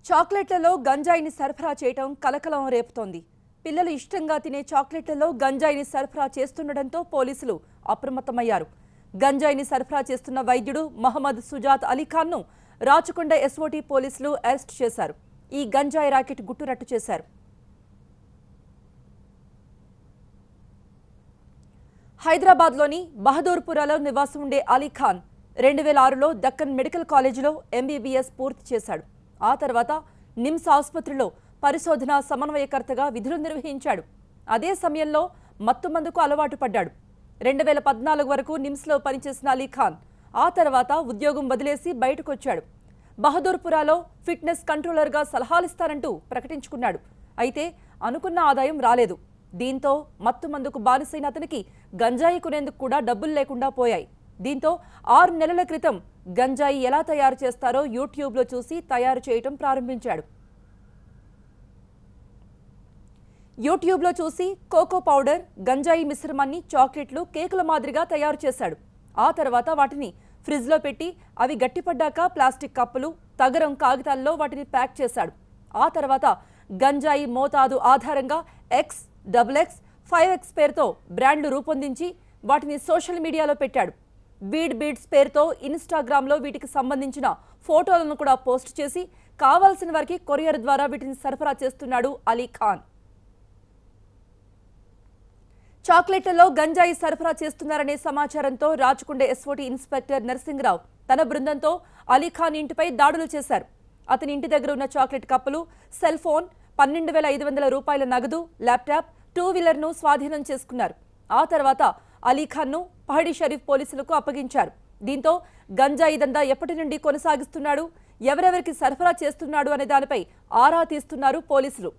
చాక్లెట్లలో గంజాయిని సరఫరా చేయడం కలకలం రేపుతోంది. పిల్లలు ఇష్టంగా తినే చాక్లెట్లలో గంజాయిని సరఫరా చేస్తుండటంతో పోలీసులు అప్రమత్తమయ్యారు. గంజాయిని సరఫరా చేస్తున్న వైద్యుడు మహమ్మద్ సుజాత్ అలీఖాన్ను రాచకొండ ఎస్ఓటీ పోలీసులు అరెస్ట్ చేశారు. ఈ గంజాయి రాకెట్ గుట్టురట్టు చేశారు. హైదరాబాద్లోని బహదూర్పురాలో నివాసం ఉండే అలీఖాన్ 2006లో దక్కన్ మెడికల్ కాలేజీలో ఎంబీబీఎస్ పూర్తి చేశాడు. ఆ తర్వాత నిమ్స్ ఆసుపత్రిలో పరిశోధన సమన్వయకర్తగా విధులు నిర్వహించాడు. అదే సమయంలో మత్తుమందుకు అలవాటు పడ్డాడు. 2014 వరకు నిమ్స్లో పనిచేసిన అలీఖాన్ ఆ తర్వాత ఉద్యోగం వదిలేసి బయటకొచ్చాడు. బహదూర్పురాలో ఫిట్నెస్ కంట్రోలర్గా సలహాలిస్తానంటూ ప్రకటించుకున్నాడు. అయితే అనుకున్న ఆదాయం రాలేదు. దీంతో మత్తుమందుకు బానిసైన అతనికి గంజాయి కొనేందుకు కూడా డబ్బులు లేకుండా పోయాయి. దీంతో 6 నెలల క్రితం గంజాయి ఎలా తయారు చేస్తారో యూట్యూబ్లో చూసి తయారు చేయటం ప్రారంభించాడు. యూట్యూబ్లో చూసి కోకో పౌడర్, గంజాయి మిశ్రమాన్ని చాక్లెట్లు, కేకుల మాదిరిగా తయారు చేశాడు. ఆ తర్వాత వాటిని ఫ్రిడ్జ్లో పెట్టి అవి గట్టిపడ్డాక ప్లాస్టిక్ కప్పులు, తగరం కాగితాల్లో వాటిని ప్యాక్ చేశాడు. ఆ తర్వాత గంజాయి మోతాదు ఆధారంగా X, XX, 5X పేరుతో బ్రాండ్లు రూపొందించి వాటిని సోషల్ మీడియాలో పెట్టాడు. బీడ్స్ పేరుతో ఇన్స్టాగ్రామ్లో వీటికి సంబంధించిన ఫోటోలను కూడా పోస్ట్ చేసి కావాల్సిన వారికి కొరియర్ ద్వారా వీటిని సరఫరా చేస్తున్నాడు అలీఖాన్. చాక్లెట్లలో గంజాయి సరఫరా చేస్తున్నారనే సమాచారంతో రాచకొండ ఎస్ఓటీ ఇన్స్పెక్టర్ నరసింగరావు తన బృందంతో అలీఖాన్ ఇంటిపై దాడులు చేశారు. అతని ఇంటి దగ్గర ఉన్న చాక్లెట్ కప్పులు, సెల్ ఫోన్, 12,500 రూపాయల నగదు, ల్యాప్టాప్, 2 వీలర్ను స్వాధీనం చేసుకున్నారు. ఆ తర్వాత అలీఖాన్ను పహడి షరీఫ్ పోలీసులకు అప్పగించారు. దీంతో గంజాయి దందా ఎప్పటి నుండి కొనసాగిస్తున్నాడు, ఎవరెవరికి సరఫరా చేస్తున్నాడు అనే దానిపై ఆరా తీస్తున్నారు పోలీసులు.